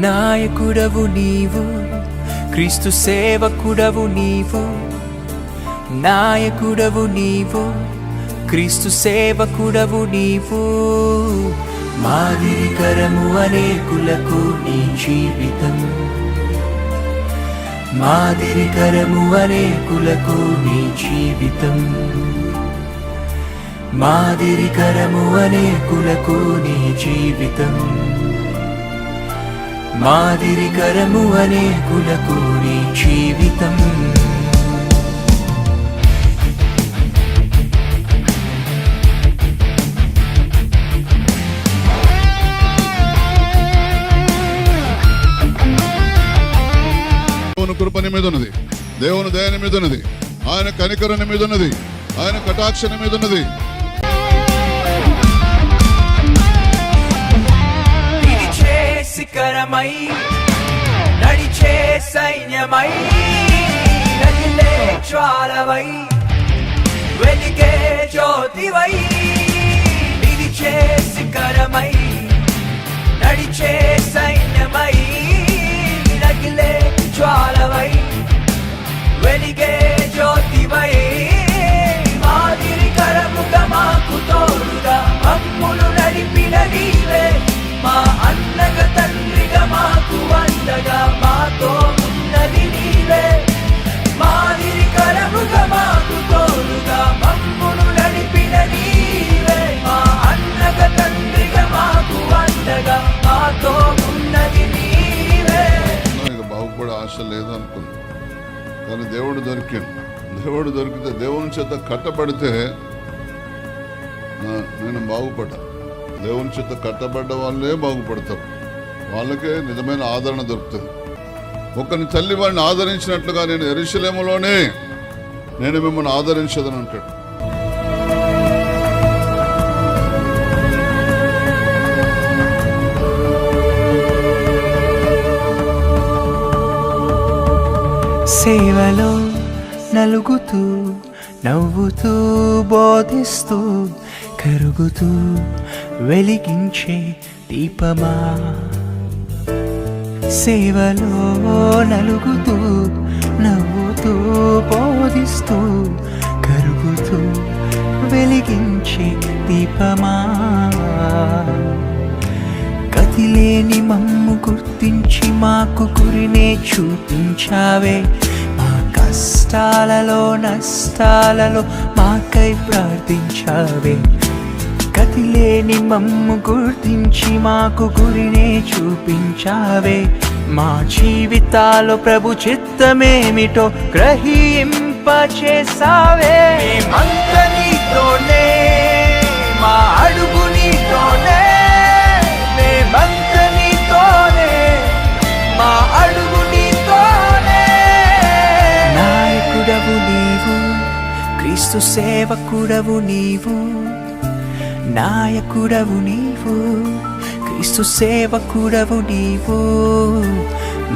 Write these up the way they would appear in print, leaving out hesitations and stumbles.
నాయకుడవు నీవు, క్రీస్తు సేవకుడవు నీవు. నాయకుడవు నీవు, క్రీస్తు సేవకుడవు నీవు. మాదిరికరము అనేకులకు నీ జీవితం, మాదిరికరము అనేకులకు నీ జీవితం. మాదిరికరము అనేకులకు నీ జీవితం, మాదిరికరము అనేకులకు నీ జీవితం. దేవుని కృప నీ మీద ఉన్నది, దేవుని దయ నీ మీద ఉన్నది, ఆయన కనికరం నీ మీద ఉన్నది, ఆయన కటాక్ష నీ మీద ఉన్నది. శిఖరమై నడిచే సైన్యమై రగిలే జ్వాలవై వెలిగే జ్యోతివై. నిలిచే శిఖరమై నడిచే సైన్యమై రగిలే జ్వాలవై వెలిగే జ్యోతివై. మాదిరికరముగా మాకు తోడుగా మమ్ములు నడిపిన నీవే, మా అన్నగా తండ్రిగా మాకు అండగా మాతో ఉన్నది నీవే. మాదిరికరముగా మాకు తోడుగా మమ్మును నడిపిన నీవే, మా అన్నగా తండ్రిగా మాకు అండగా మాతో ఉన్నది నీవే. బాగుపడే ఆశ లేదనుకుంది, కానీ దేవుడు దొరికాడు. దేవుడు దొరికితే, దేవుని చేత కట్టబడితే నేను బాగుపడ్డా. దేవుని చేత కట్టబడ్డ వాళ్ళే బాగుపడతారు, వాళ్ళకే నిజమైన ఆదరణ దొరుకుతుంది. ఒకరిని తల్లి వాడిని ఆదరించినట్లుగా నేను యెరూషలేములోనే నేను మిమ్మల్ని ఆదరించదని అంటాడు. సేవలో నలుగుతూ నవ్వుతూ బోధిస్తూ కరుగుతూ వెలిగించే దీపమా. సేవలో నలుగుతూ నవ్వుతూ బోధిస్తూ కరుగుతూ వెలిగించే దీపమా. గతిలేని మమ్ము గుర్తించి మాకు గురినే చూపించావే. మా కష్టాలలో నష్టాలలో మాకై ప్రార్థించావే. గతిలేని మమ్ము గుర్తించి మాకు గురినే చూపించావే. మా జీవితాల్లో ప్రభు చిత్తమేమిటో గ్రహింపచేసావే. మేమంత నీతోనే, మా అడుగు నీతోనే, మేమంత నీతోనే, మా అడుగు నీతోనే. నాయకుడవు నీవు, క్రీస్తు సేవకుడవు నీవు. నాయకుడవు నీవు, క్రీస్తు సేవకుడవు నీవు.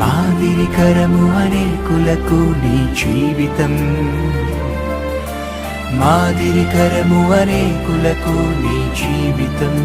మాదిరికరము అనేకులకు నీ జీవితం, మాదిరికరము అనేకులకు నీ జీవితం.